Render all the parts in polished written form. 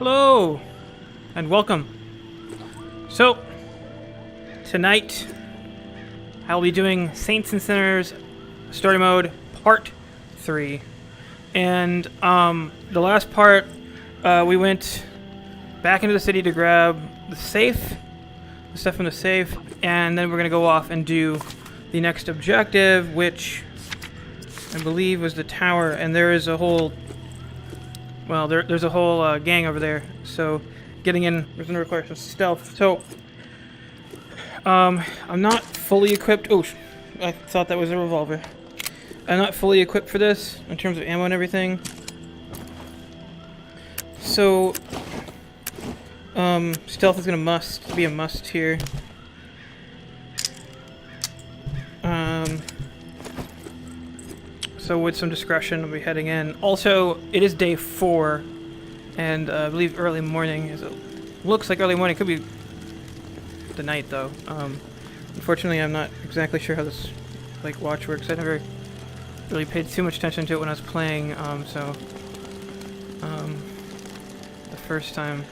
Hello, and welcome. So, tonight, I'll be doing Saints and Sinners Story Mode Part 3. And, the last part, we went back into the city to grab the safe, the stuff from the safe, and then we're gonna go off and do the next objective, which I believe was the tower, and there is a whole... Well, there's a whole gang over there, so getting in is going to require some stealth. So, I'm not fully equipped. Oh, I thought that was a revolver. I'm not fully equipped for this in terms of ammo and everything. So, stealth is going to be a must here. So with some discretion, we'll be heading in. Also, it is day 4, and I believe early morning. It looks like early morning. Could be the night, though. Unfortunately, I'm not exactly sure how this watch works. I never really paid too much attention to it when I was playing. The first time,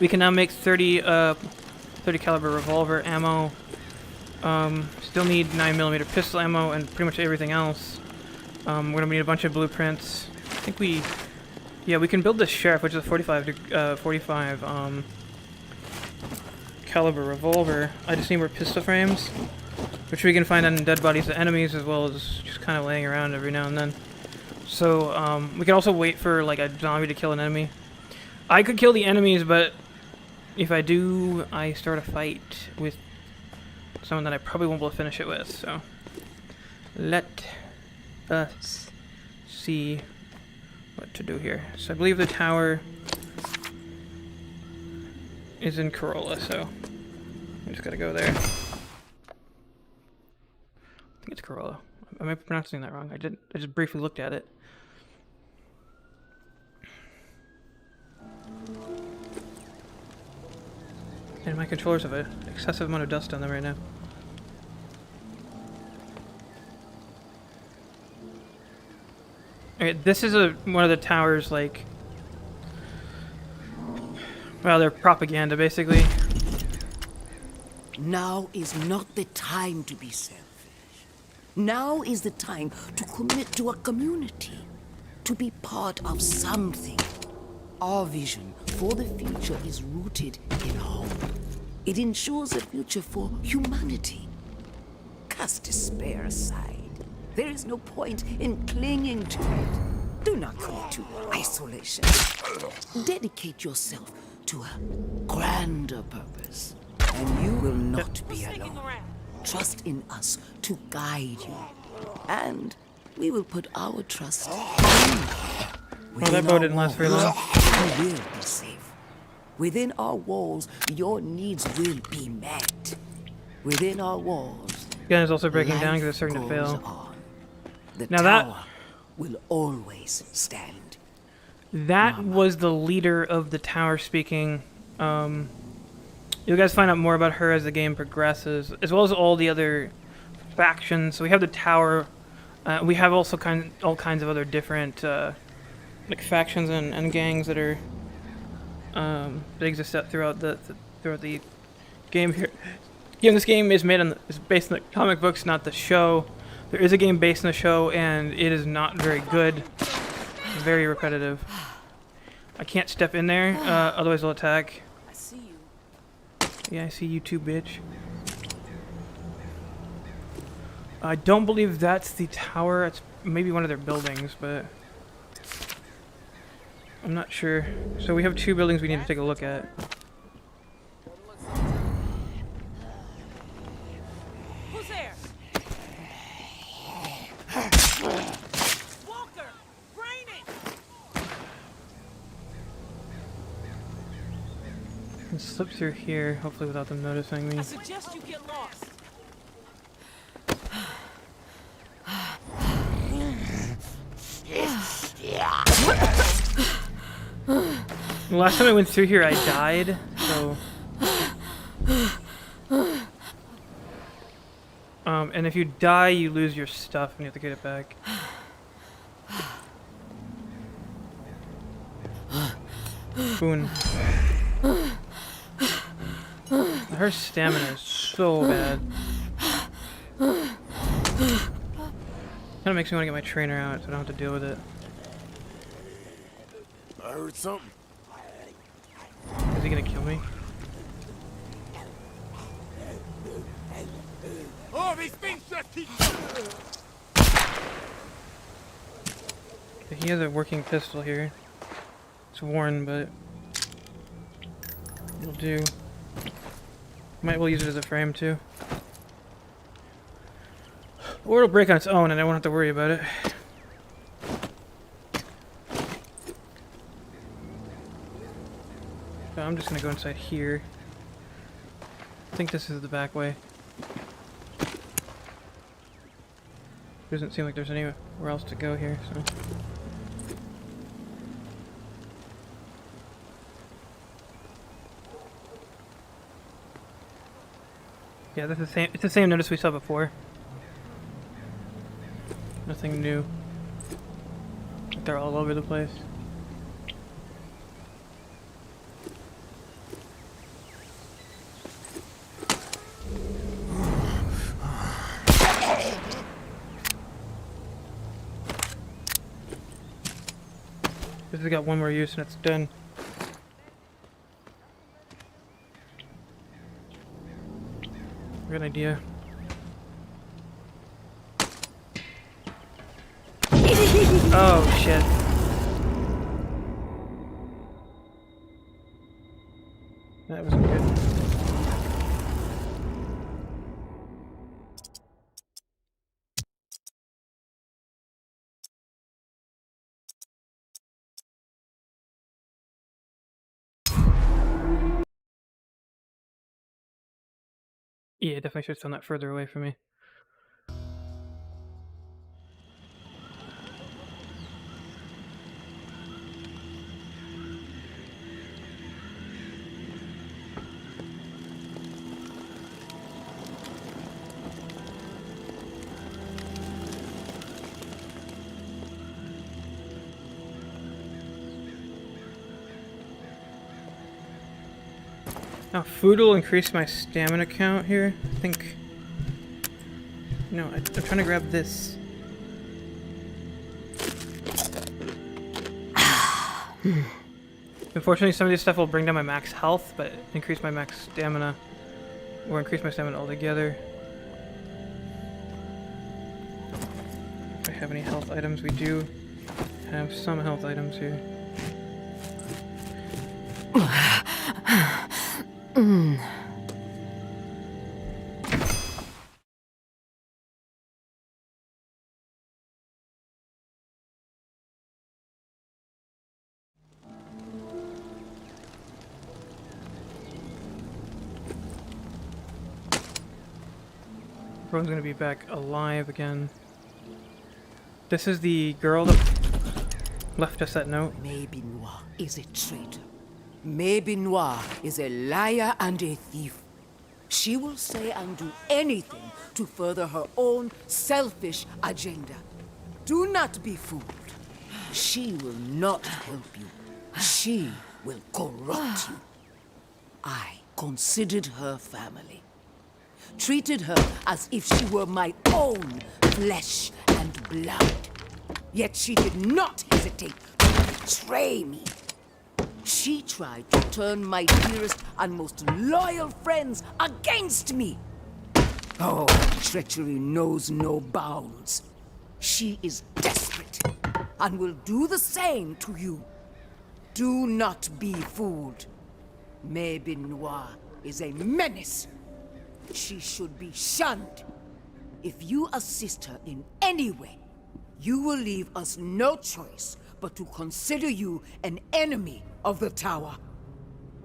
we can now make 30 caliber revolver ammo. Still need 9mm pistol ammo and pretty much everything else. We're gonna need a bunch of blueprints. I think we can build this Sheriff, which is a 45 caliber revolver. I just need more pistol frames, which we can find on dead bodies of enemies as well as just kind of laying around every now and then. So we can also wait for a zombie to kill an enemy. I could kill the enemies, but if I do, I start a fight with someone that I probably won't be able to finish it with, so let us see what to do here. So I believe the tower is in Corolla, so I just gotta go there. I think it's Corolla. I might be pronouncing that wrong. I just briefly looked at it. And my controllers have an excessive amount of dust on them right now. Okay, this is one of the towers, well, they're propaganda, basically. Now is not the time to be selfish. Now is the time to commit to a community, to be part of something. Our vision for the future is rooted in hope. It ensures a future for humanity. Cast despair aside. There is no point in clinging to it. Do not commit to isolation. Dedicate yourself to a grander purpose, and you will not be alone. Trust in us to guide you, and we will put our trust in you. Well, that boat didn't last very long. You will be safe. Within our walls, your needs will be met. Within our walls, The gun is also breaking down because it's starting to fail. on. The Now tower will always stand. That was the leader of the tower speaking. You guys find out more about her as the game progresses, as well as all the other factions. So we have the tower. We have also all kinds of other different factions and gangs that are that exist throughout the game here. Yeah, this game is based on the comic books, not the show. There is a game based on the show, and it is not very good. It's very repetitive. I can't step in there, otherwise they'll attack. I see you. Yeah, I see you too, bitch. I don't believe that's the tower. It's maybe one of their buildings, but I'm not sure. So we have 2 buildings we need to take a look at. Who's there? Walker! Brain it! I can slip through here, hopefully without them noticing me. I suggest you get lost. The last time I went through here, I died, so... And if you die, you lose your stuff and you have to get it back. Boon. Her stamina is so bad. Kinda makes me want to get my trainer out so I don't have to deal with it. I heard something. Is he gonna kill me? Oh, these things just keep. He has a working pistol here. It's worn, but it'll do. Might well use it as a frame too. Or it'll break on its own and I won't have to worry about it. So I'm just gonna go inside here. I think this is the back way. Doesn't seem like there's anywhere else to go here, so. Yeah, that's the same. It's the same notice we saw before. Nothing new. They're all over the place. This has got one more use and it's done. Good idea. Oh shit. That wasn't good. Yeah, definitely should have done that further away from me. Now, food will increase my stamina count here. I think. No, I'm trying to grab this. Unfortunately, some of these stuff will bring down my max health, but increase my max stamina. Or increase my stamina altogether. If I have any health items, we do have some health items here. Everyone's gonna be back alive again. This is the girl that left us that note. Maybe Noir is a traitor. Maybe Noir is a liar and a thief. She will say and do anything to further her own selfish agenda. Do not be fooled. She will not help you. She will corrupt you. I considered her family. Treated her as if she were my own flesh and blood. Yet she did not hesitate to betray me. She tried to turn my dearest and most loyal friends against me. Oh, treachery knows no bounds. She is desperate and will do the same to you. Do not be fooled. Maybe Noir is a menace. She should be shunned. If you assist her in any way, you will leave us no choice but to consider you an enemy of the Tower.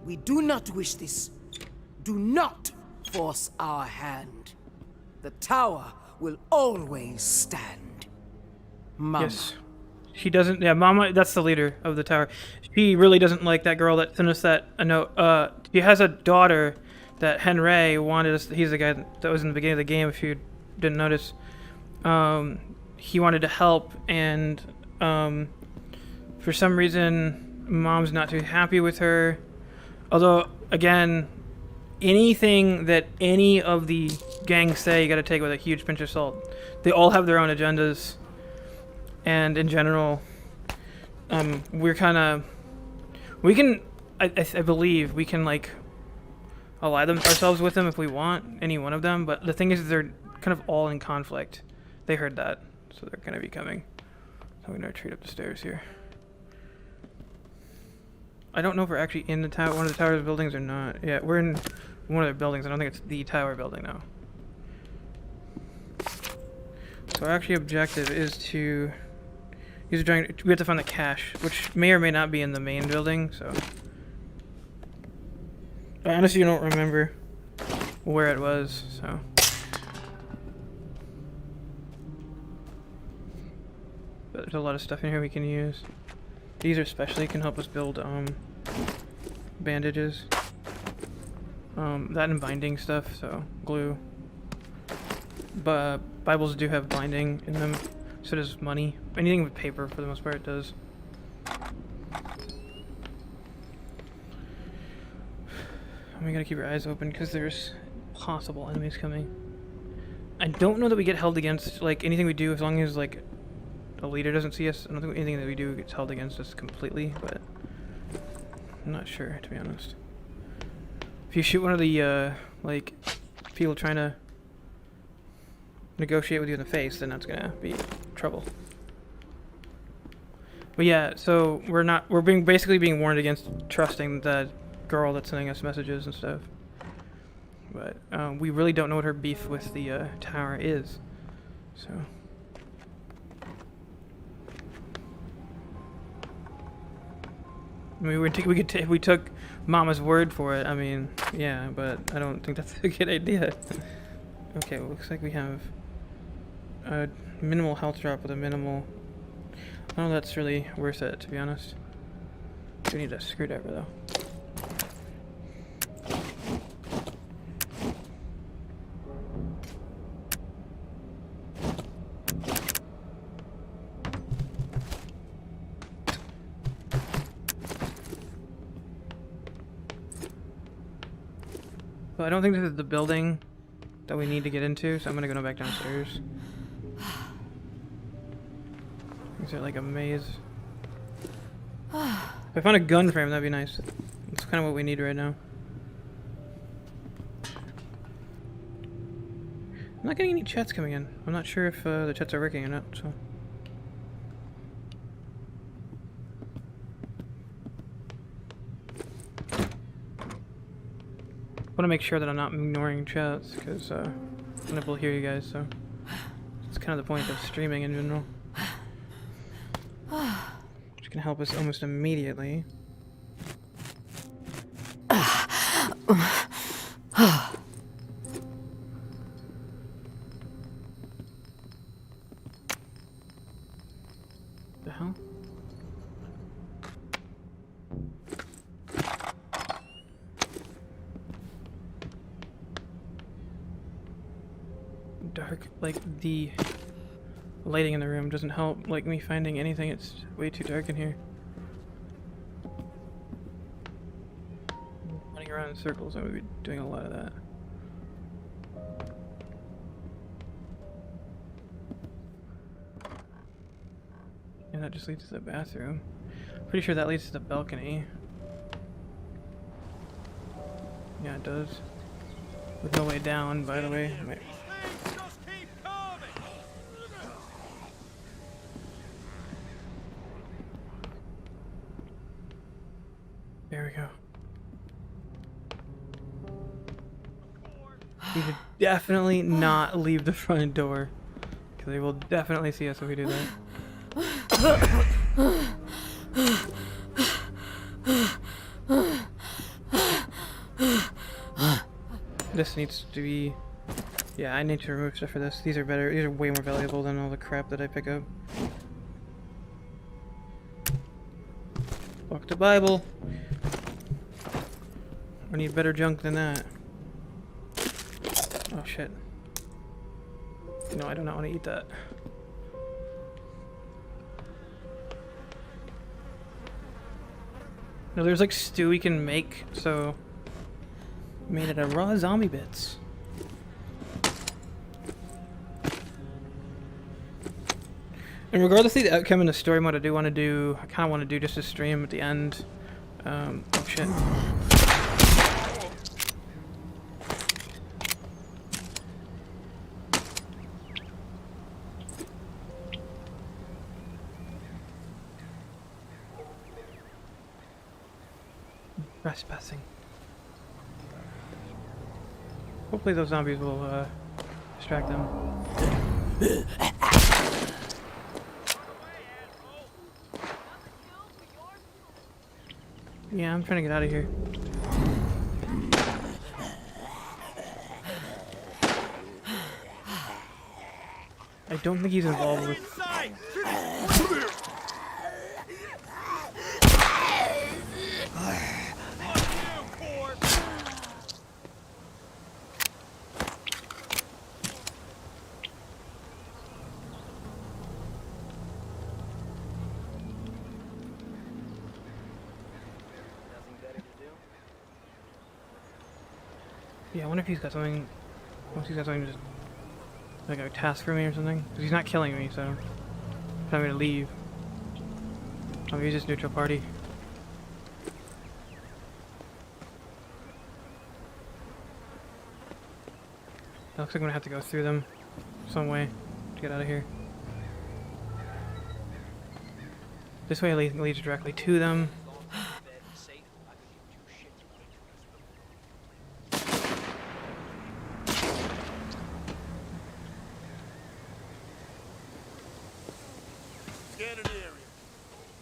We do not wish this. Do not force our hand. The Tower will always stand. Mama. Yes. She doesn't. Yeah, Mama. That's the leader of the tower. She really doesn't like that girl that sent us that a note. She has a daughter that Henry wanted us. He's the guy that was in the beginning of the game. If you didn't notice, he wanted to help, and for some reason, Mom's not too happy with her. Although, again, anything that any of the gangs say, you gotta take with a huge pinch of salt. They all have their own agendas. And in general, we're kind of... We can... I believe we can, like, ally ourselves with them if we want, any one of them. But the thing is, they're kind of all in conflict. They heard that, so they're going to be coming. So I'm going to retreat up the stairs here. I don't know if we're actually in the tower, one of the tower's buildings or not. Yeah, we're in one of their buildings. I don't think it's the tower building now. So our actually objective is to... we have to find the cache, which may or may not be in the main building, so... I honestly don't remember where it was, so... But there's a lot of stuff in here we can use. These especially can help us build bandages. That and binding stuff, so glue. But Bibles do have binding in them, so does money. Anything with paper, for the most part, it does. We gotta keep our eyes open because there's possible enemies coming. I don't know that we get held against, like, anything we do as long as, like, a leader doesn't see us. I don't think anything that we do gets held against us completely, but I'm not sure, to be honest. If you shoot one of the, like, people trying to negotiate with you in the face, then that's gonna be trouble. But yeah, so we're basically being warned against trusting the girl that's sending us messages and stuff. But we really don't know what her beef with the tower is. So I mean, we took Mama's word for it. I mean, yeah, but I don't think that's a good idea. Okay, well, looks like we have a minimal health drop with a minimal... I don't know if that's really worth it, to be honest. We need a screwdriver, though. So I don't think this is the building that we need to get into, so I'm gonna go back downstairs. Is there like a maze? If I found a gun frame, that'd be nice. That's kind of what we need right now. I'm not getting any chats coming in. I'm not sure if the chats are working or not, so... I want to make sure that I'm not ignoring chats, because I'm not able to hear you guys, so... It's kind of the point of streaming in general. Which can help us almost immediately. The hell? Dark, like the lighting in the room doesn't help, like me finding anything. It's way too dark in here. Running around in circles, I would be doing a lot of that. And that just leads to the bathroom. Pretty sure that leads to the balcony. Yeah, it does. With no way down, by the way. Wait. There we go. We should definitely not leave the front door, because they will definitely see us if we do that. This needs to be... Yeah, I need to remove stuff for this. These are better. These are way more valuable than all the crap that I pick up. Fuck the Bible. I need better junk than that. Oh shit. No, I do not want to eat that. No, there's like stew we can make, so made it a raw zombie bits. And regardless of the outcome in the story mode, I kind of want to do just a stream at the end. Oh shit. Trespassing. Hopefully those zombies will distract them. Yeah, I'm trying to get out of here. I don't think he's involved with... Yeah, I wonder if he's got something... Once he's got something just... Like a task for me or something? Because he's not killing me, so... Telling me to leave. Oh, he's just neutral party. It looks like I'm gonna have to go through them some way to get out of here. This way leads directly to them.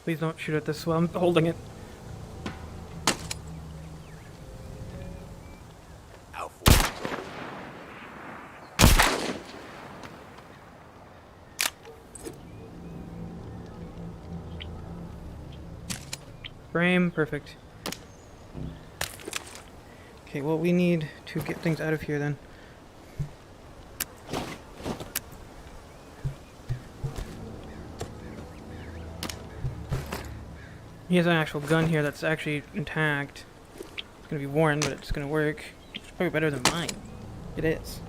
Please don't shoot at this while I'm holding it. Frame, perfect. Okay, well we need to get things out of here then. He has an actual gun here that's actually intact. It's gonna be worn, but it's gonna work. It's probably better than mine. It is.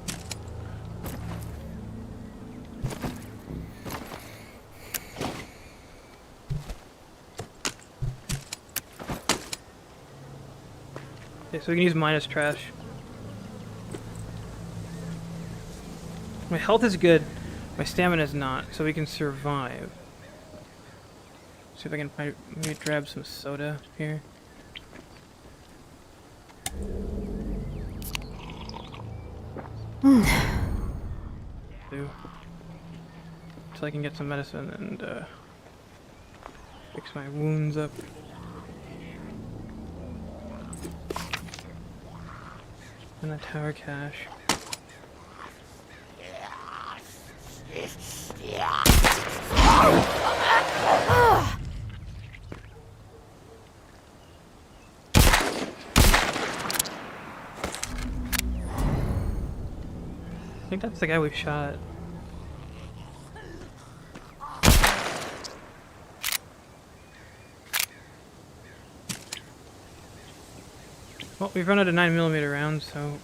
Okay, so we can use mine as trash. My health is good. My stamina is not, so we can survive. See if I can maybe grab some soda here. So I can get some medicine and fix my wounds up. And the tower cache. I think that's the guy we shot. Well, we've run out of 9mm rounds, so...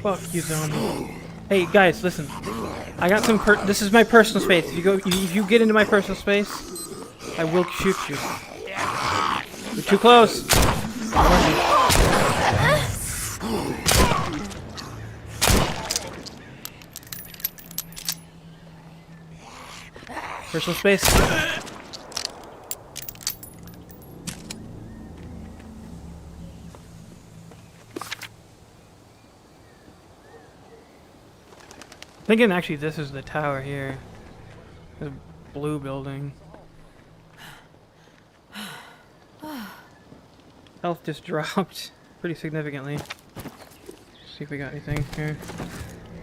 Fuck you, zombie. Hey guys, listen. I got some. This is my personal space. If you get into my personal space, I will shoot you. You're too close. Personal space. Thinking actually this is the tower here. This blue building. Health just dropped pretty significantly. See if we got anything here.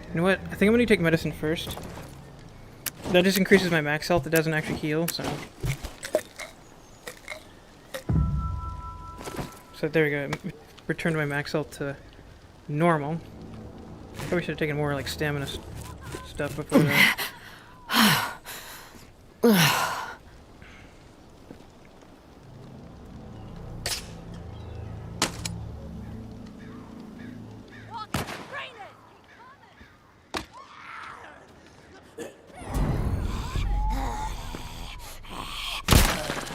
You know what? I think I'm gonna take medicine first. That just increases my max health. It doesn't actually heal, so. So there we go. Returned my max health to normal. Probably should have taken more like stamina stuff before that.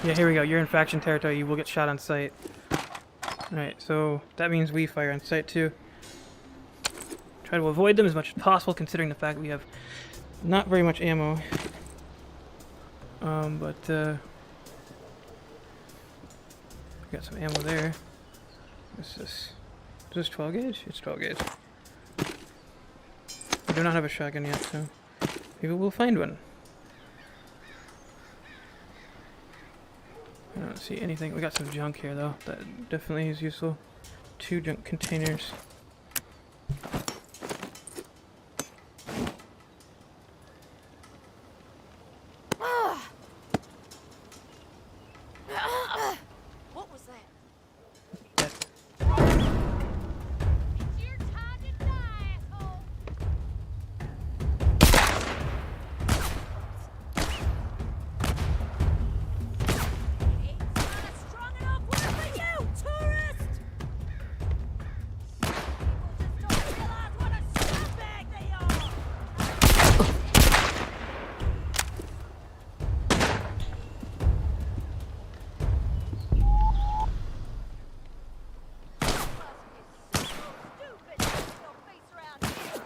Yeah, here we go. You're in faction territory. You will get shot on sight. Alright, so that means we fire on sight too. Try to avoid them as much as possible, considering the fact we have not very much ammo. We got some ammo there. What's this? Is this 12 gauge? It's 12 gauge. I do not have a shotgun yet, so maybe we'll find one. I don't see anything. We got some junk here though. That definitely is useful. 2 junk containers. What was that? Strong enough for you, tourist! People just don't realize what a scumbag they are! Stupid! No face around here!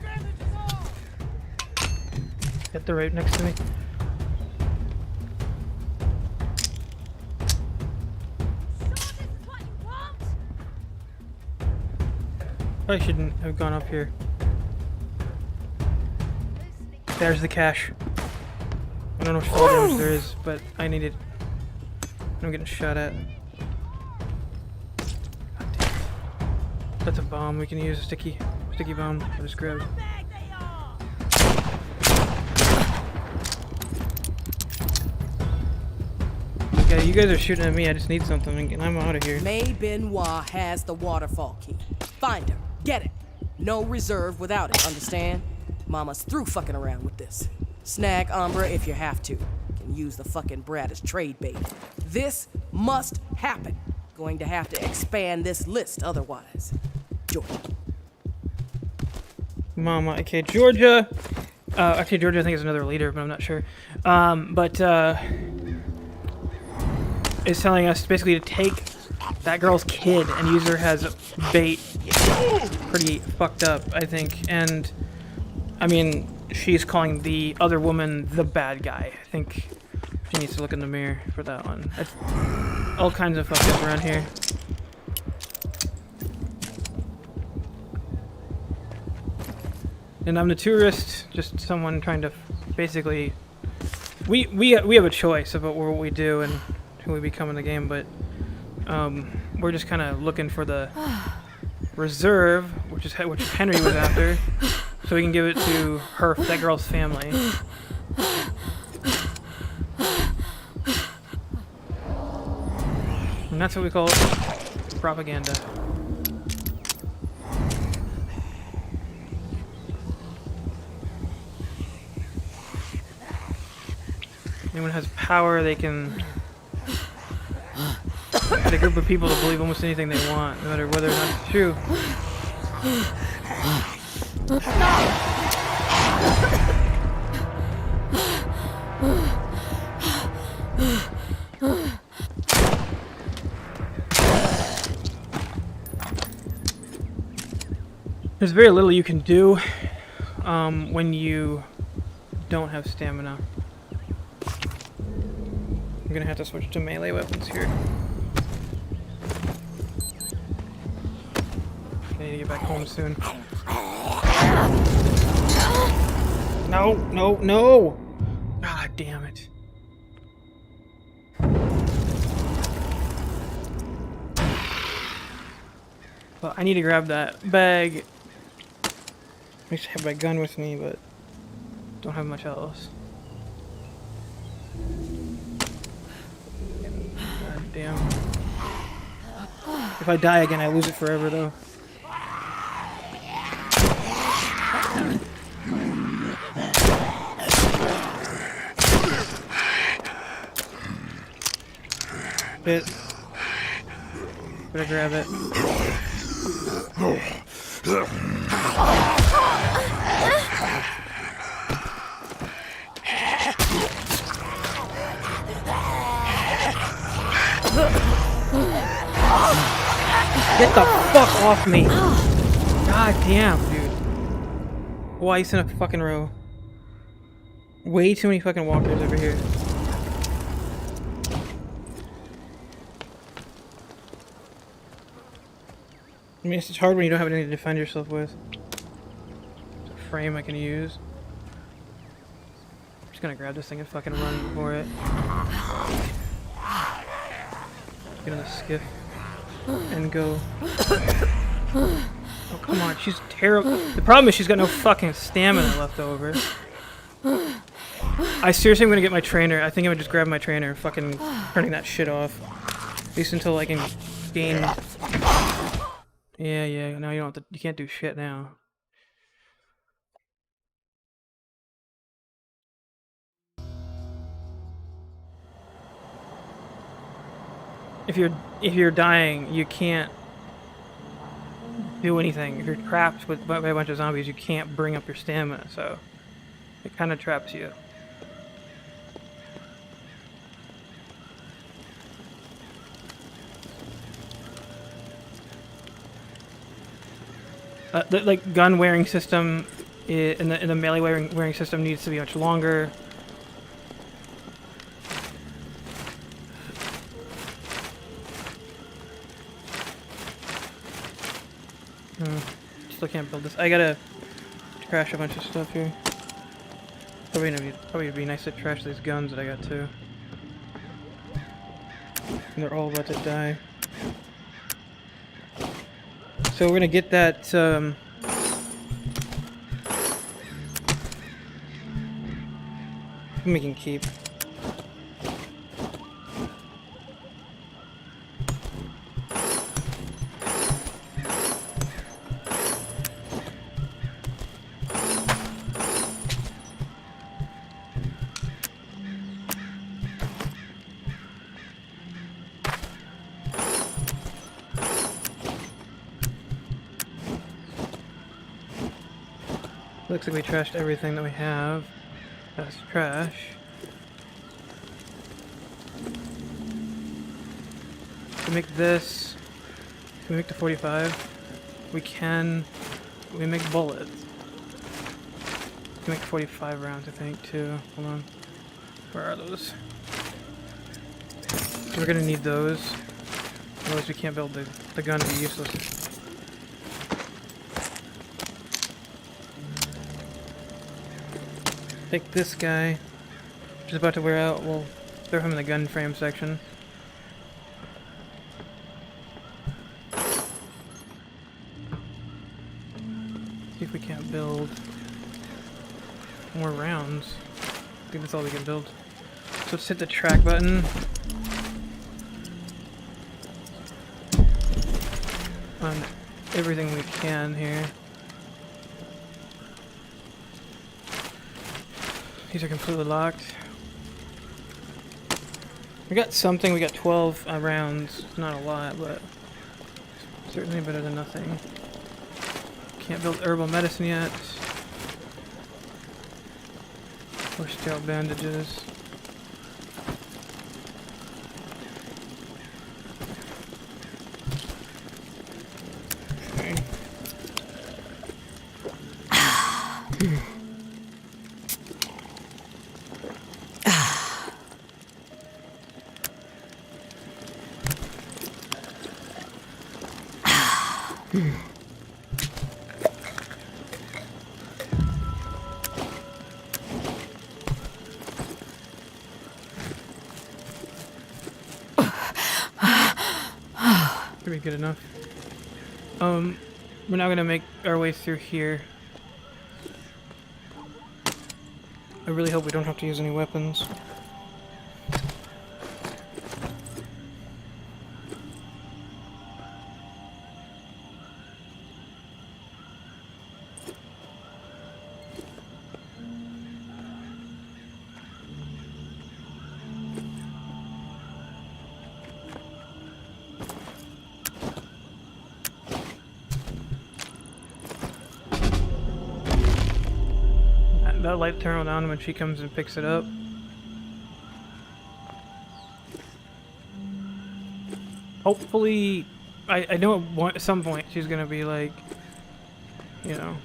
Damage is on! Get the right next to me. Sure this is what you want? Probably shouldn't have gone up here. There's the cache. I don't know which fall damage there is, but I need it. I'm getting shot at. God damn it. That's a bomb. We can use a sticky bomb. I just grabbed. Scumbag they are! Yeah, you guys are shooting at me. I just need something, and I'm out of here. May Benoit has the waterfall key. Find her. Get it. No reserve without it, understand? Mama's through fucking around with this. Snag Umbra if you have to. Can use the fucking brat as trade bait. This must happen. Going to have to expand this list otherwise. Georgia. Mama, aka Georgia. Actually, Georgia I think is another leader, but I'm not sure. Is telling us basically to take that girl's kid and use her as bait. Pretty fucked up, I think. And I mean, she's calling the other woman the bad guy. I think she needs to look in the mirror for that one. It's all kinds of fucked up around here. And I'm the tourist, just someone trying to basically. We have a choice about what we do and who we become in the game, but we're just kind of looking for the reserve, which Henry was after, so we can give it to that girl's family. And that's what we call propaganda. Anyone has power, they can get a group of people to believe almost anything they want, no matter whether or not it's true. There's very little you can do when you don't have stamina. I'm gonna have to switch to melee weapons here. I need to get back home soon. No, no, no! God damn it. Well, I need to grab that bag. I used to have my gun with me, but don't have much else. God damn. If I die again, I lose it forever, though. Bit. Better grab it. Get the fuck off me! God damn, dude. Twice in a fucking row. Way too many fucking walkers over here. I mean, it's hard when you don't have anything to defend yourself with. It's a frame I can use. I'm just gonna grab this thing and fucking run for it. Get on the skiff and go. Oh, come on, she's terrible. The problem is she's got no fucking stamina left over. I seriously am gonna get my trainer. I think I'm gonna just grab my trainer and fucking turning that shit off. At least until I can gain. Yeah, no, you can't do shit now. If you're dying, you can't do anything. If you're trapped by a bunch of zombies, you can't bring up your stamina, so it kind of traps you. The like gun wearing system in the melee wearing system needs to be much longer. Still can't build this. I gotta trash a bunch of stuff here. Probably would be nice to trash these guns that I got too. And they're all about to die. So we're gonna get that, we can keep. Looks like we trashed everything that we have. That's trash. To make this, can we make the 45? We can. We make bullets. We can make 45 rounds, I think, too. Hold on. Where are those? We're gonna need those. Otherwise, we can't build the gun. Be useless. Take this guy, which is about to wear out. We'll throw him in the gun frame section. See if we can't build more rounds. I think that's all we can build. So let's hit the track button. On everything we can here. These are completely locked. We got something, we got 12 rounds. Not a lot, but certainly better than nothing. Can't build herbal medicine yet. Or sterile bandages. should be good enough. We're now gonna make our way through here. I really hope we don't have to use any weapons. That light turned on when she comes and picks it up. Hopefully, I know at some point she's gonna be like, you know,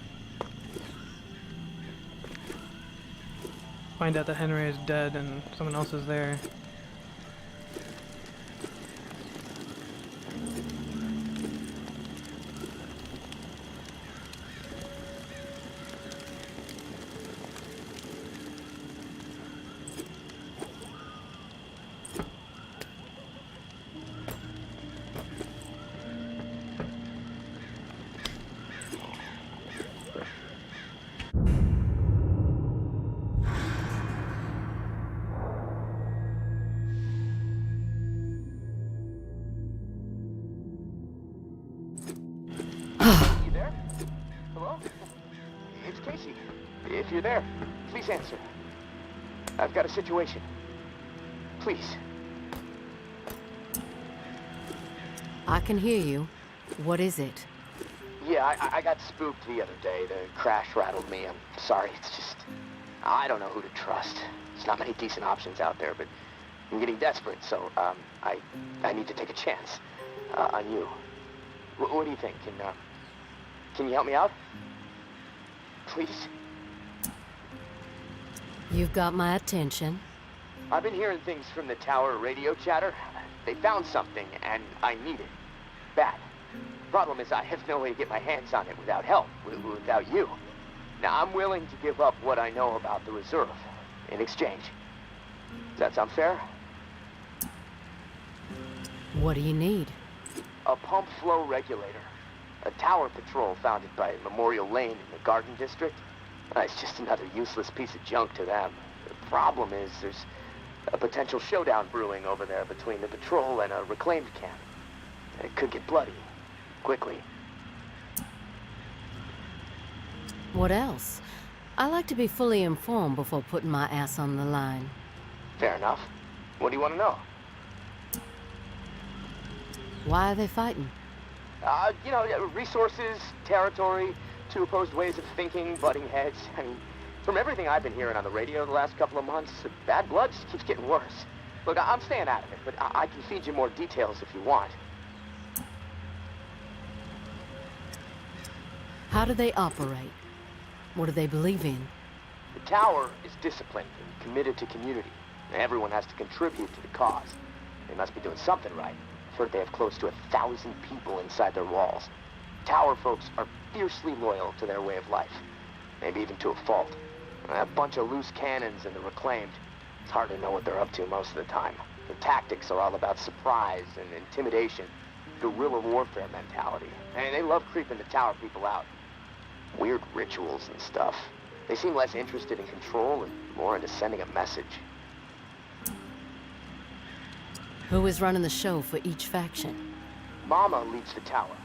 find out that Henry is dead and someone else is there. You there? Hello? It's Casey. If you're there, please answer. I've got a situation. Please. I can hear you. What is it? Yeah, I got spooked the other day. The crash rattled me. I'm sorry. It's just... I don't know who to trust. There's not many decent options out there, but I'm getting desperate, so, I need to take a chance, on you. What do you think? Can you help me out? Please? You've got my attention. I've been hearing things from the tower radio chatter. They found something, and I need it. Bad. Problem is, I have no way to get my hands on it without help, without you. Now, I'm willing to give up what I know about the reserve in exchange. Does that sound fair? What do you need? A pump flow regulator. A tower patrol founded by Memorial Lane in the Garden District. It's just another useless piece of junk to them. The problem is there's a potential showdown brewing over there between the patrol and a reclaimed camp. It could get bloody. Quickly. What else? I like to be fully informed before putting my ass on the line. Fair enough. What do you want to know? Why are they fighting? You know, resources, territory, two opposed ways of thinking, butting heads. I mean, from everything I've been hearing on the radio the last couple of months, bad blood just keeps getting worse. Look, I'm staying out of it, but I can feed you more details if you want. How do they operate? What do they believe in? The tower is disciplined and committed to community. Everyone has to contribute to the cause. They must be doing something right. I've heard they have close to 1,000 people inside their walls. Tower folks are fiercely loyal to their way of life. Maybe even to a fault. A bunch of loose cannons and the reclaimed. It's hard to know what they're up to most of the time. The tactics are all about surprise and intimidation. Guerrilla warfare mentality. And they love creeping the tower people out. Weird rituals and stuff. They seem less interested in control and more into sending a message. Who is running the show for each faction? Mama leads the tower.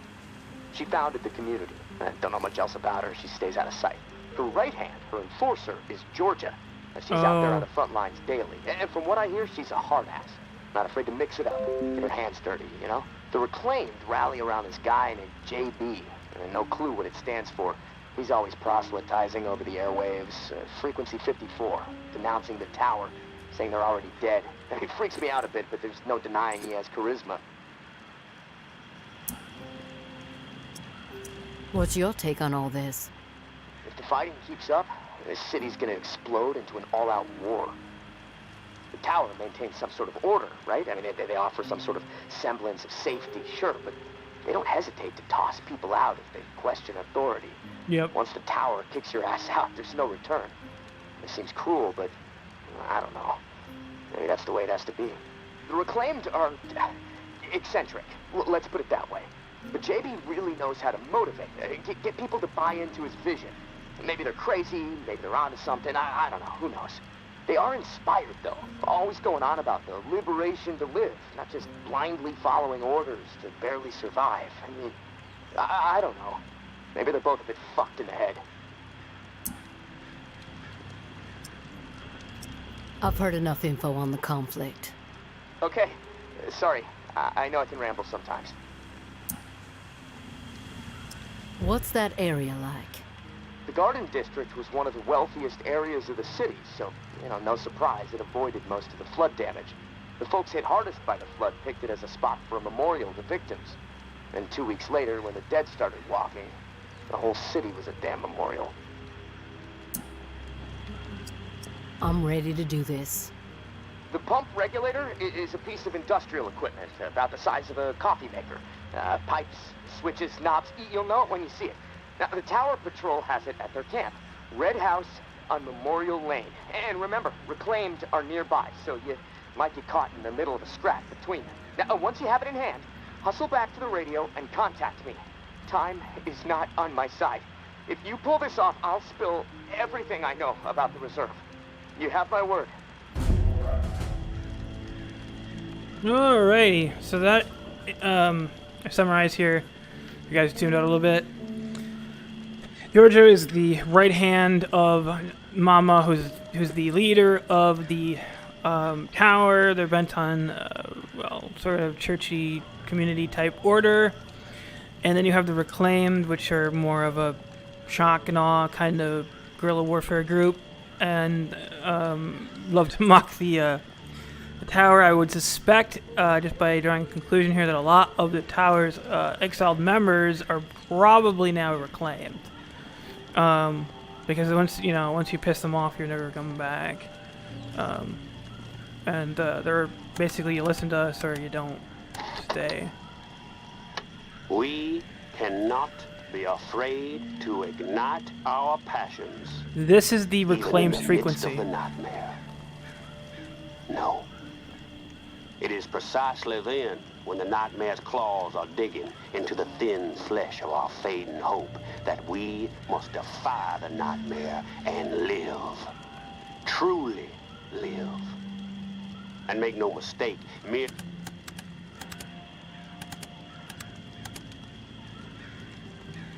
She founded the community. I don't know much else about her. She stays out of sight. Her right hand, her enforcer, is Georgia. She's out there on the front lines daily. And from what I hear, she's a hard ass. Not afraid to mix it up. Get her hands dirty, you know? The reclaimed rally around this guy named JB. And no clue what it stands for. He's always proselytizing over the airwaves. Frequency 54. Denouncing the tower. Saying they're already dead. It freaks me out a bit, but there's no denying he has charisma. What's your take on all this? If the fighting keeps up, this city's gonna explode into an all-out war. The tower maintains some sort of order, right? I mean, they offer some sort of semblance of safety, sure, but they don't hesitate to toss people out if they question authority. Yep. Once the tower kicks your ass out, there's no return. It seems cruel, but I don't know. Maybe that's the way it has to be. The reclaimed are... eccentric. Let's put it that way. But JB really knows how to motivate, get people to buy into his vision. Maybe they're crazy, maybe they're onto something, I don't know, who knows. They are inspired, though, always going on about the liberation to live, not just blindly following orders to barely survive. I mean, I don't know. Maybe they're both a bit fucked in the head. I've heard enough info on the conflict. Okay, sorry. I know I can ramble sometimes. What's that area like? The Garden District was one of the wealthiest areas of the city, so, no surprise, it avoided most of the flood damage. The folks hit hardest by the flood picked it as a spot for a memorial to victims. And 2 weeks later, when the dead started walking, the whole city was a damn memorial. I'm ready to do this. The pump regulator is a piece of industrial equipment, about the size of a coffee maker. Pipes, switches, knobs, you'll know it when you see it. Now, the Tower Patrol has it at their camp, Red House on Memorial Lane. And remember, reclaimed are nearby, so you might get caught in the middle of a scrap between them. Now, once you have it in hand, hustle back to the radio and contact me. Time is not on my side. If you pull this off, I'll spill everything I know about the reserve. You have my word. Alrighty, so that, I summarize here. You guys tuned out a little bit. Giorgio is the right hand of Mama, who's the leader of the tower. They're bent on, sort of churchy community type order. And then you have the Reclaimed, which are more of a shock and awe kind of guerrilla warfare group, and love to mock the tower. I would suspect, just by drawing a conclusion here, that a lot of the tower's exiled members are probably now reclaimed. Because once you piss them off, you're never coming back. And they're basically, you listen to us or you don't stay. We cannot be afraid to ignite our passions. This is the Reclaimed's even in the frequency. midst of the nightmare. No. It is precisely then, when the nightmare's claws are digging into the thin flesh of our fading hope, that we must defy the nightmare and live. Truly live. And make no mistake, mere...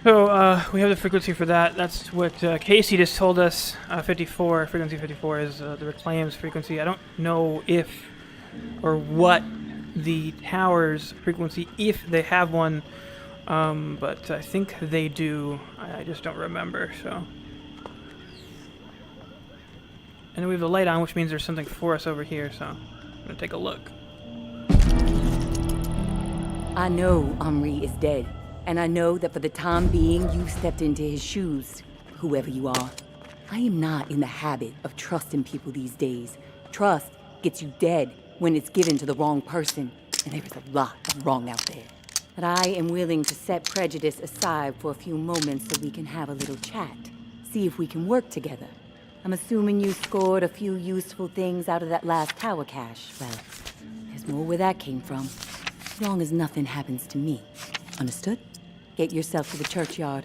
So, we have the frequency for that. That's what Casey just told us. 54, frequency 54 is the Reclaimed's frequency. I don't know if or what the tower's frequency, if they have one, but I think they do. I just don't remember, so. And we have the light on, which means there's something for us over here, so I'm gonna take a look. I know Omri is dead, and I know that for the time being you've stepped into his shoes, whoever you are. I am not in the habit of trusting people these days. Trust gets you dead when it's given to the wrong person, and there is a lot of wrong out there. But I am willing to set prejudice aside for a few moments so we can have a little chat. See if we can work together. I'm assuming you scored a few useful things out of that last tower cache. Well, there's more where that came from. As long as nothing happens to me. Understood? Get yourself to the churchyard.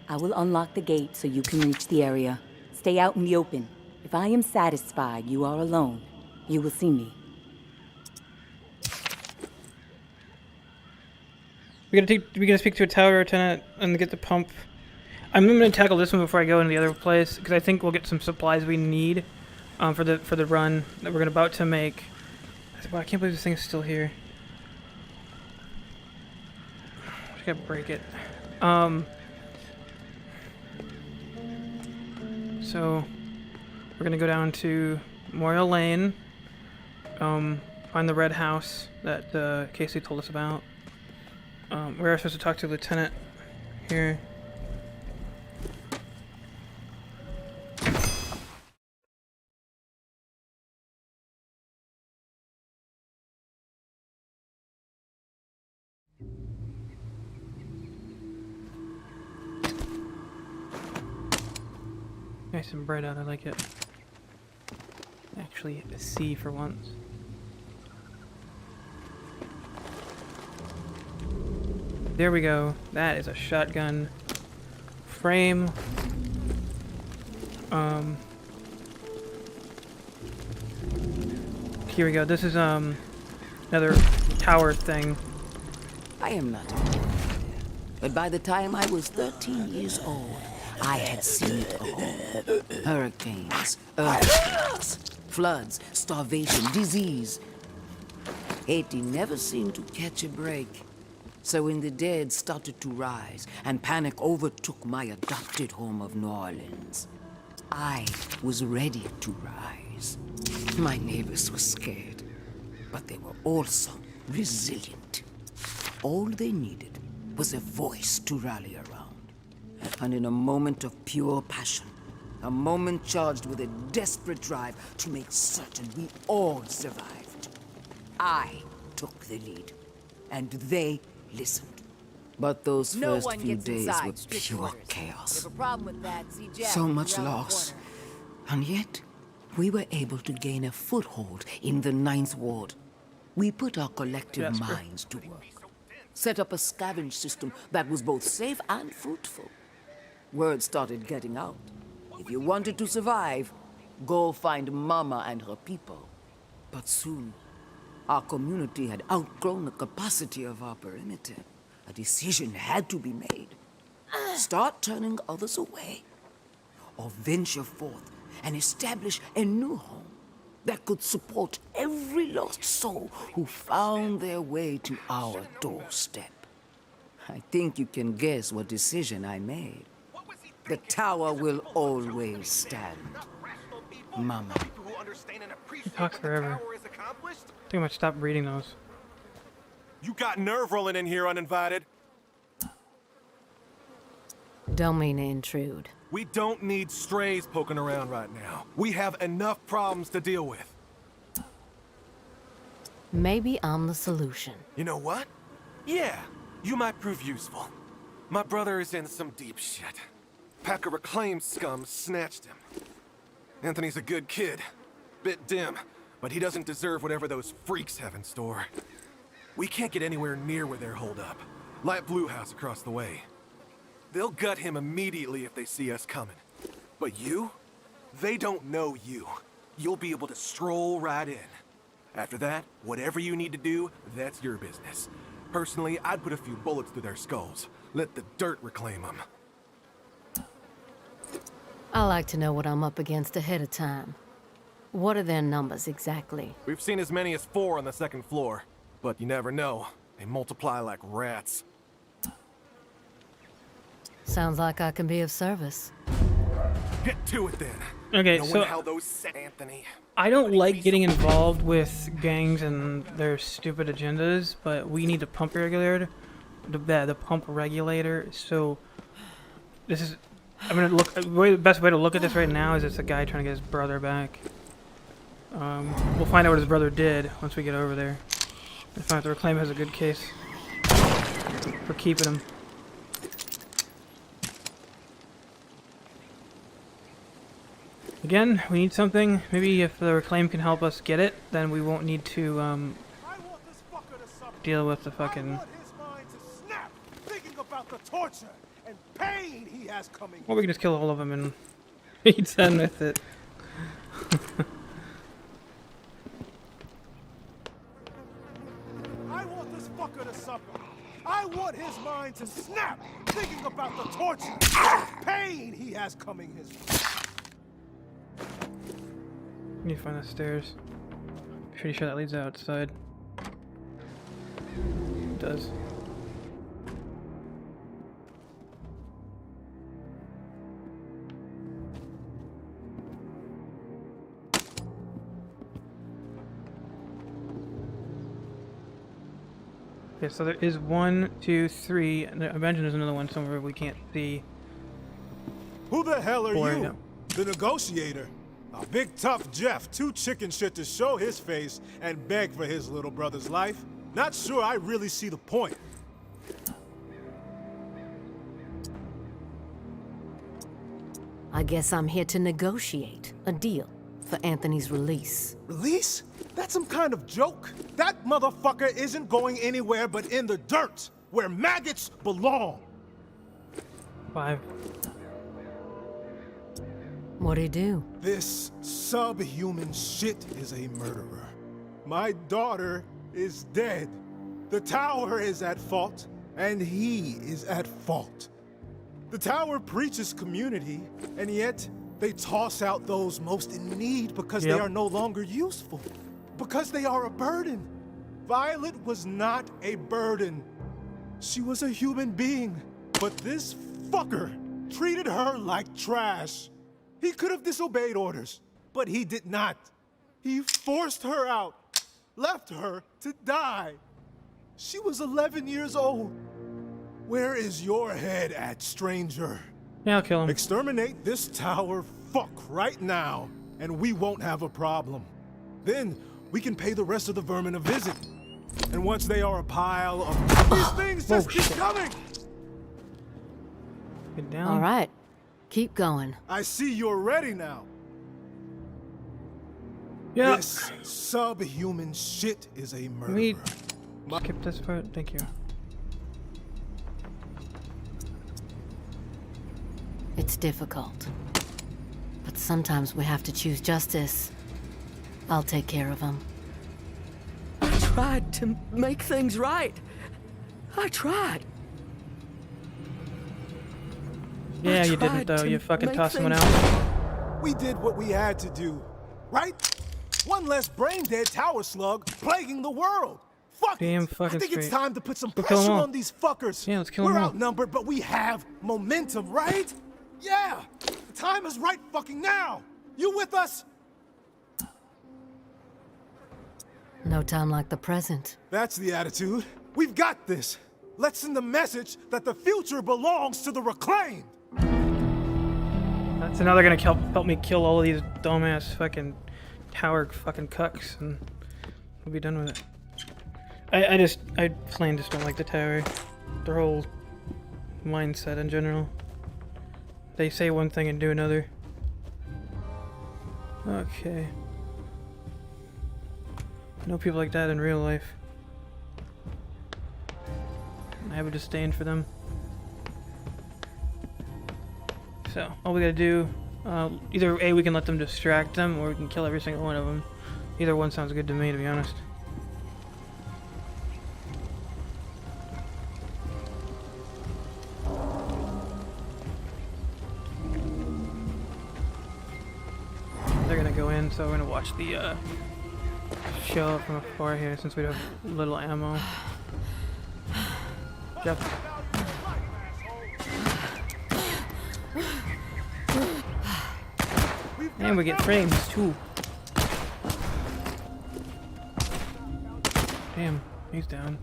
I will unlock the gate so you can reach the area. Stay out in the open. If I am satisfied you are alone, you will see me. We're gonna speak to a tower lieutenant and get the pump. I'm gonna tackle this one before I go into the other place, because I think we'll get some supplies we need for the run that we're about to make. Wow, I can't believe this thing's still here. I gotta break it. So we're gonna go down to Memorial Lane, find the red house that Casey told us about. We're supposed to talk to Lieutenant here. Nice and bright out, I like it. Actually, see for once. There we go. That is a shotgun frame. Here we go. This is another tower thing. I am not a boy, but by the time I was 13 years old, I had seen it all. Hurricanes, earthquakes, floods, starvation, disease. Haiti never seemed to catch a break. So when the dead started to rise and panic overtook my adopted home of New Orleans, I was ready to rise. My neighbors were scared, but they were also resilient. All they needed was a voice to rally around. And in a moment of pure passion, a moment charged with a desperate drive to make certain we all survived, I took the lead, and they listened. But those No first one few gets days inside were strict pure orders. chaos. If you have a problem with that, see Jack So much around the loss. corner. And yet, we were able to gain a foothold in the Ninth Ward. We put our collective Jasper. minds to work. Set up a scavenge system that was both safe and fruitful. Word started getting out. If you wanted to survive, go find Mama and her people. But soon, our community had outgrown the capacity of our perimeter. A decision had to be made. Start turning others away, or venture forth and establish a new home that could support every lost soul who found their way to our doorstep. I think you can guess what decision I made. The tower will always stand. Mama. You talk forever. I think I might stop reading those. You got nerve rolling in here uninvited. Don't mean to intrude. We don't need strays poking around right now. We have enough problems to deal with. Maybe I'm the solution. You know what? Yeah, you might prove useful. My brother is in some deep shit. Pack of reclaimed scum snatched him. Anthony's a good kid. Bit dim, but he doesn't deserve whatever those freaks have in store. We can't get anywhere near where they're holed up. Light Blue House across the way. They'll gut him immediately if they see us coming. But you? They don't know you. You'll be able to stroll right in. After that, whatever you need to do, that's your business. Personally, I'd put a few bullets through their skulls. Let the dirt reclaim them. I like to know what I'm up against ahead of time. What are their numbers exactly? We've seen as many as 4 on the 2nd floor. But you never know. They multiply like rats. Sounds like I can be of service. Get to it then. Okay, Knowing so how those set Anthony. I don't like getting involved with gangs and their stupid agendas, but we need a pump regulator. The pump regulator. So this is. I'm gonna look. The best way to look at this right now is it's a guy trying to get his brother back. We'll find out what his brother did once we get over there. And find out the Reclaim has a good case for keeping him. Again, we need something. Maybe if the Reclaim can help us get it, then we won't need to deal with the fucking. Or we can just kill all of them and be done with it. I want this fucker to suffer. I want his mind to snap, thinking about the torture and pain he has coming his way. Need to find the stairs. Pretty sure that leads outside. It does. Okay, so there is 1, 2, 3, and I imagine there's another one somewhere we can't see. Who the hell are Boy, you? no. The negotiator. A big tough Jeff, too chicken shit to show his face and beg for his little brother's life. Not sure I really see the point. I guess I'm here to negotiate a deal for Anthony's release. Release? That's some kind of joke? That motherfucker isn't going anywhere but in the dirt. where maggots belong. 5. What'd he do? This subhuman shit is a murderer. My daughter is dead. The tower is at fault, and he is at fault. The tower preaches community, and yet they toss out those most in need because they are no longer useful. Because they are a burden. Violet was not a burden. She was a human being, but this fucker treated her like trash. He could have disobeyed orders, but he did not. He forced her out, left her to die. She was 11 years old. Where is your head at, stranger? Yeah, I'll kill him. Exterminate this tower fuck right now, and we won't have a problem. Then we can pay the rest of the vermin a visit. And once they are a pile of these things just keep coming. Get down. All right. Keep going. I see you're ready now. Yeah. This subhuman shit is a murderer. We skip this part. Thank you. It's difficult. But sometimes we have to choose justice. I'll take care of him. I tried to make things right. I tried. Yeah, you didn't tried though. to You fucking make tossed someone things out. We did what we had to do, right? One less brain-dead tower slug plaguing the world. Fuck Damn it. fucking I think it's straight. time to put some We'll kill 'em pressure all. on these fuckers. Yeah, let's kill 'em We're all. outnumbered, but we have momentum, right? Yeah. The time is right fucking now. You with us? No time like the present. That's the attitude. We've got this. Let's send the message that the future belongs to the reclaimed. So now they're gonna help me kill all of these dumbass fucking tower fucking cucks, and we'll be done with it. I plain just don't like the tower. Their whole mindset in general. They say one thing and do another. Okay. I know people like that in real life. I have a disdain for them. So, all we gotta do, either A, we can let them distract them, or we can kill every single one of them. Either one sounds good to me, to be honest. They're gonna go in, so we're gonna watch the show from afar here, since we have little ammo. Jeff. And we get frames too. Damn, he's down.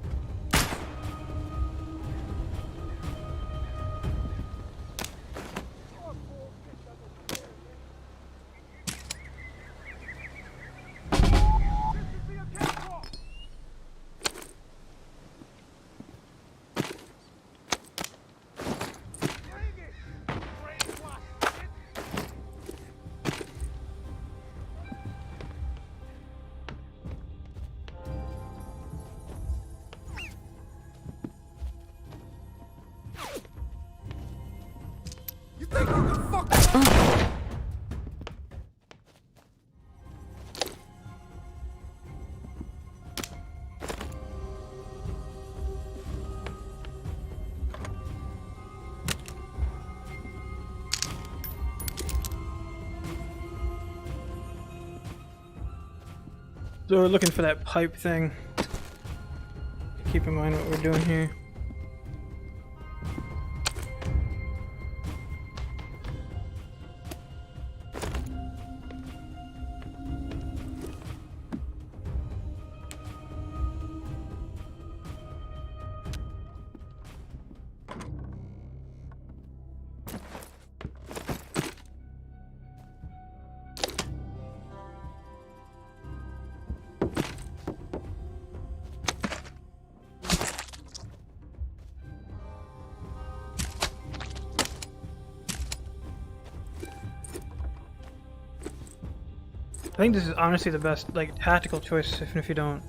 So we're looking for that pipe thing. Keep in mind what we're doing here. I think this is honestly the best, like, tactical choice, even if you don't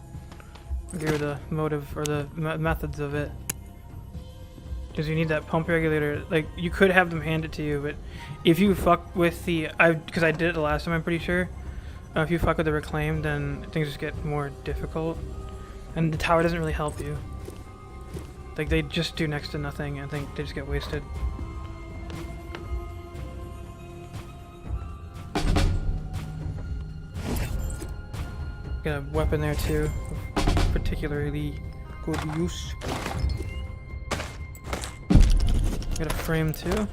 agree with the motive or the methods of it. Because you need that pump regulator. Like, you could have them hand it to you, but if you fuck with the... Because I did it the last time, I'm pretty sure. If you fuck with the reclaim, then things just get more difficult. And the tower doesn't really help you. Like, they just do next to nothing. I think they just get wasted. Got a weapon there too, of particularly good use. Got a frame too.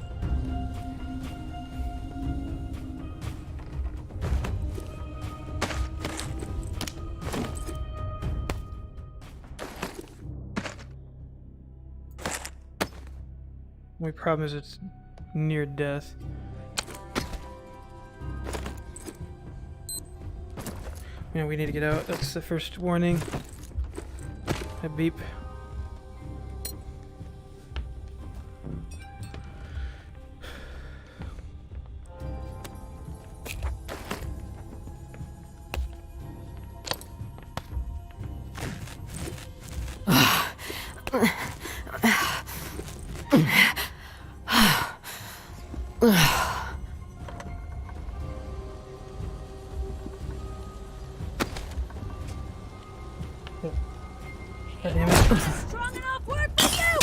My problem is it's near death. Yeah, we need to get out. That's the first warning. A beep. God damn it. Strong enough word for you!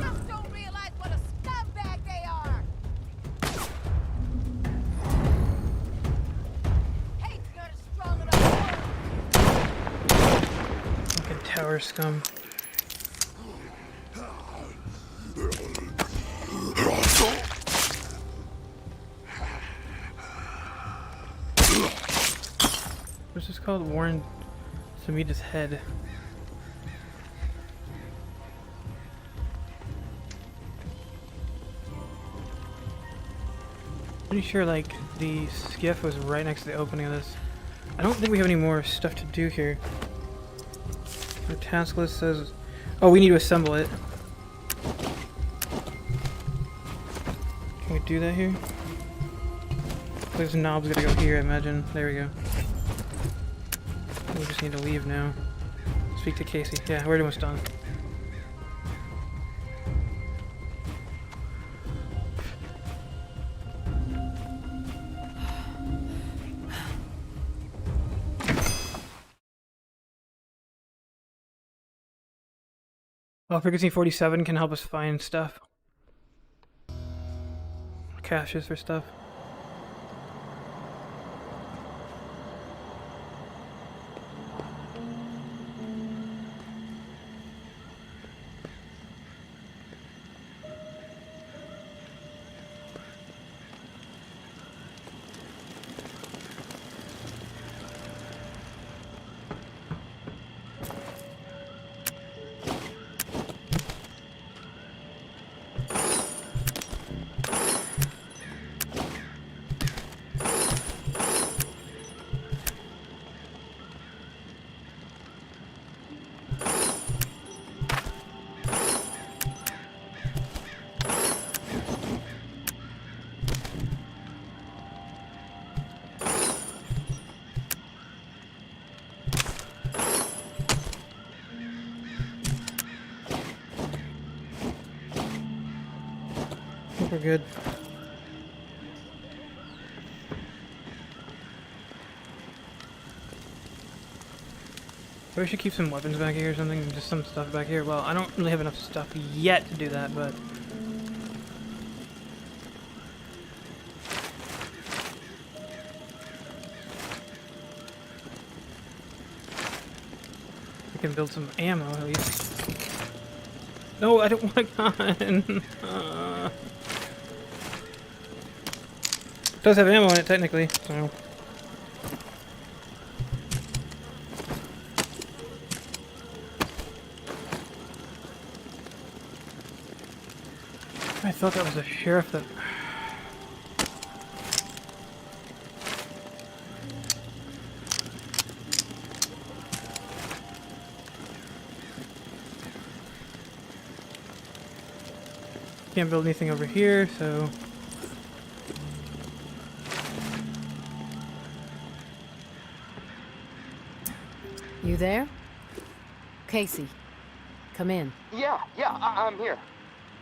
Just don't realize what a scumbag they are! Hate's not a strong enough word! Fucking tower scum. What's this called? Warren Samita's head. Pretty sure like the skiff was right next to the opening of this. I don't think we have any more stuff to do here. Our task list says, oh, we need to assemble it. Can we do that here? This knob's gotta go here, I imagine. There we go. We just need to leave now. Speak to Casey. Yeah, we're almost done. Oh, Frequency 47 can help us find stuff. Caches for stuff. I think we're good. So we should keep some weapons back here or something, just some stuff back here. Well, I don't really have enough stuff yet to do that, but... we can build some ammo at least. No, I don't want a gun! It does have ammo in it, technically, so... I thought that was the sheriff that... Can't build anything over here, so... You there? Casey, come in. Yeah, I'm here.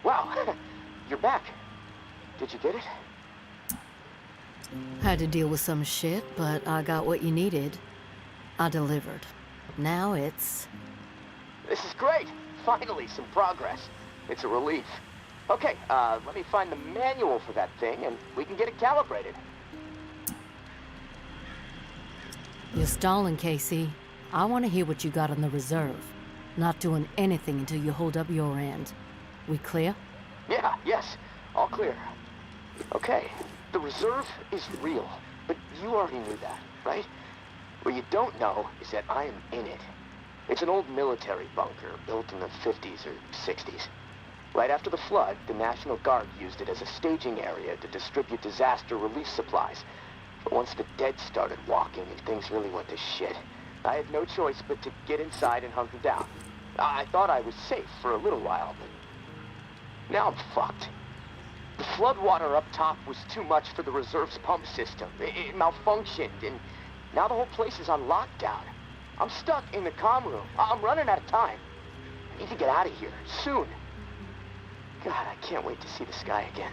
Wow, you're back. Did you get it? Had to deal with some shit, but I got what you needed. I delivered. Now it's... This is great. Finally, some progress. It's a relief. Okay, let me find the manual for that thing, and we can get it calibrated. You're stalling, Casey. I want to hear what you got on the reserve. Not doing anything until you hold up your end. We clear? Yeah, yes, all clear. Okay, the reserve is real, but you already knew that, right? What you don't know is that I am in it. It's an old military bunker built in the 50s or 60s. Right after the flood, the National Guard used it as a staging area to distribute disaster relief supplies. But once the dead started walking and things really went to shit, I had no choice but to get inside and hunker down. I thought I was safe for a little while, but now I'm fucked. The floodwater up top was too much for the reserve's pump system. It malfunctioned, and now the whole place is on lockdown. I'm stuck in the comm room. I'm running out of time. I need to get out of here, soon. God, I can't wait to see the sky again.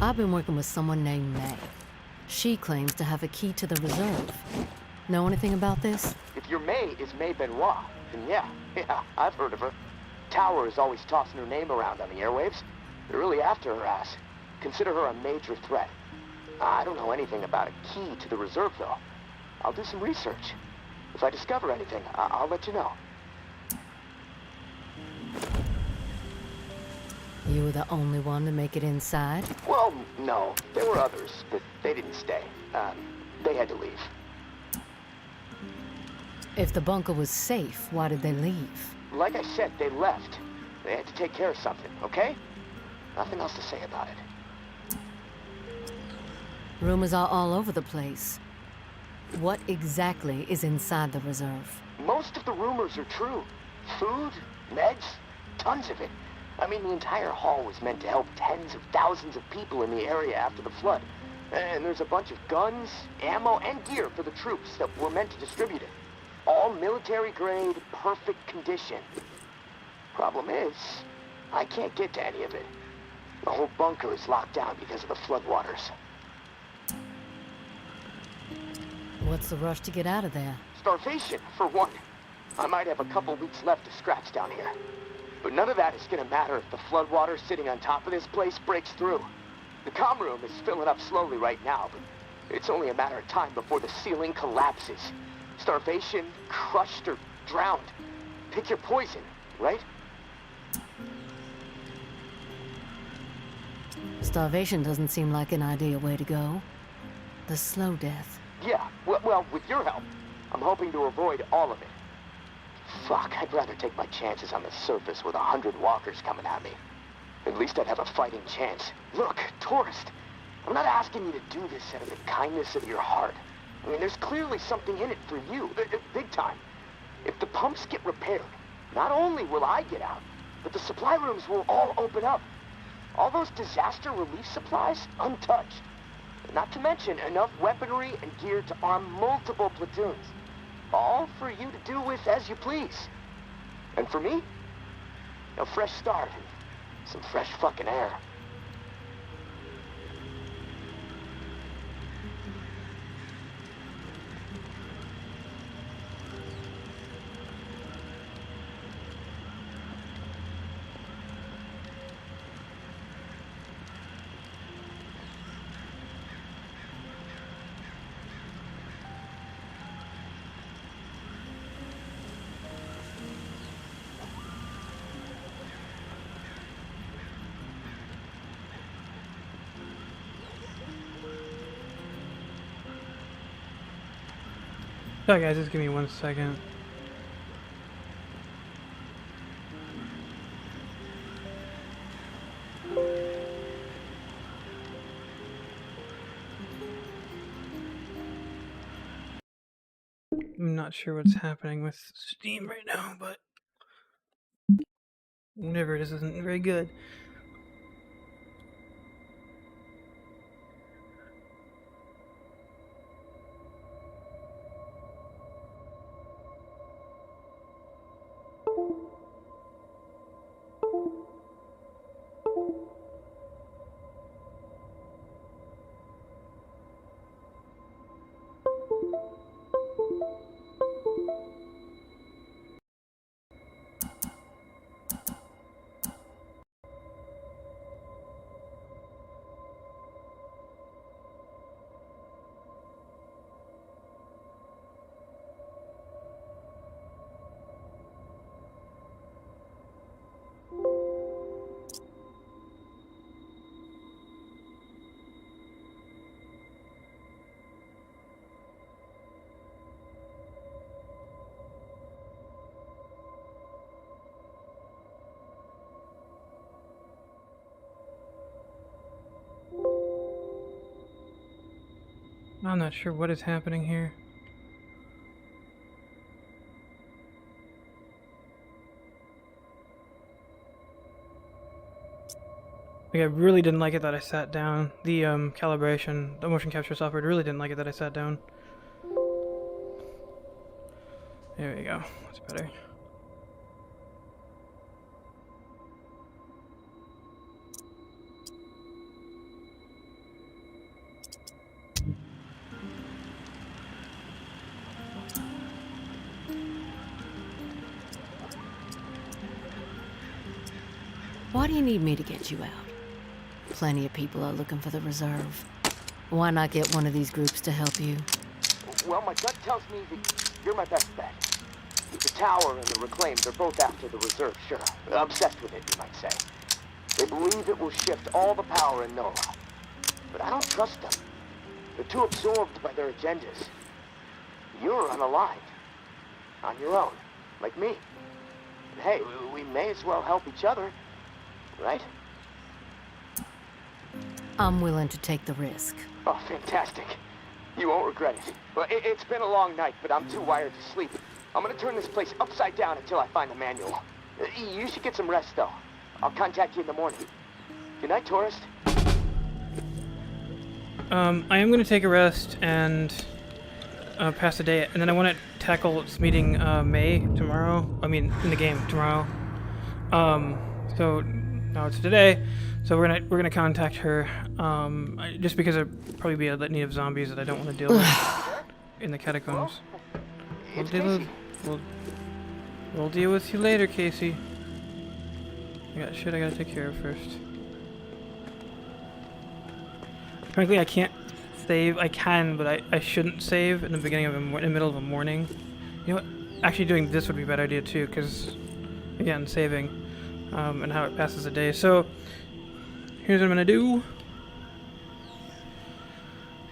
I've been working with someone named May. She claims to have a key to the reserve. Know anything about this? If your May is May Benoit, then yeah, I've heard of her. Tower is always tossing her name around on the airwaves. They're really after her ass. Consider her a major threat. I don't know anything about a key to the reserve, though. I'll do some research. If I discover anything, I'll let you know. You were the only one to make it inside? Well, no. There were others, but they didn't stay. They had to leave. If the bunker was safe, why did they leave? Like I said, they left. They had to take care of something, okay? Nothing else to say about it. Rumors are all over the place. What exactly is inside the reserve? Most of the rumors are true. Food, meds, tons of it. I mean, the entire hall was meant to help tens of thousands of people in the area after the flood. And there's a bunch of guns, ammo, and gear for the troops that were meant to distribute it. All military-grade, perfect condition. Problem is, I can't get to any of it. The whole bunker is locked down because of the floodwaters. What's the rush to get out of there? Starvation, for one. I might have a couple weeks left to scratch down here. But none of that is gonna matter if the floodwater sitting on top of this place breaks through. The comm room is filling up slowly right now, but it's only a matter of time before the ceiling collapses. Starvation, crushed, or drowned. Pick your poison, right? Starvation doesn't seem like an ideal way to go. The slow death. Yeah, well, with your help, I'm hoping to avoid all of it. Fuck, I'd rather take my chances on the surface with 100 walkers coming at me. At least I'd have a fighting chance. Look, tourist, I'm not asking you to do this out of the kindness of your heart. I mean, there's clearly something in it for you, big time. If the pumps get repaired, not only will I get out, but the supply rooms will all open up. All those disaster relief supplies, untouched. Not to mention enough weaponry and gear to arm multiple platoons. All for you to do with as you please. And for me, a fresh start and some fresh fucking air. Sorry guys, just give me 1 second. I'm not sure what's happening with Steam right now, but whatever it is isn't very good. I'm not sure what is happening here. Like, I really didn't like it that I sat down. The calibration, the motion capture software, really didn't like it that I sat down. There we go. That's better. Why do you need me to get you out? Plenty of people are looking for the reserve. Why not get one of these groups to help you? Well, my gut tells me that you're my best bet. The Tower and the Reclaim, they're both after the reserve, sure. Obsessed with it, you might say. They believe it will shift all the power in Nola. But I don't trust them. They're too absorbed by their agendas. You're unaligned. On your own. Like me. And hey, we may as well help each other. Right? I'm willing to take the risk. Oh, fantastic. You won't regret it. Well, it's been a long night, but I'm too wired to sleep. I'm gonna turn this place upside down until I find the manual. You should get some rest, though. I'll contact you in the morning. Good night, tourist. I am going to take a rest and pass the day, and then I want to tackle this meeting May tomorrow. I mean, in the game tomorrow. So now it's today, so we're gonna contact her. Just because there'll probably be a litany of zombies that I don't want to deal with in the catacombs. We'll deal with you later, Casey. I got shit I gotta take care of first. Frankly, I can't save. I can, but I shouldn't save in the beginning of in the middle of a morning. You know what? Actually, doing this would be a better idea too, because again, saving and how it passes the day. So here's what I'm gonna do.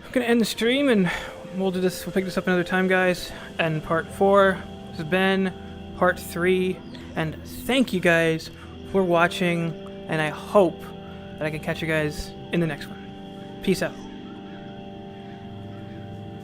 I'm gonna end the stream, and we'll do this. We'll pick this up another time, guys. And part 4. This has been part 3, and thank you guys for watching. And I hope that I can catch you guys in the next one. Peace out.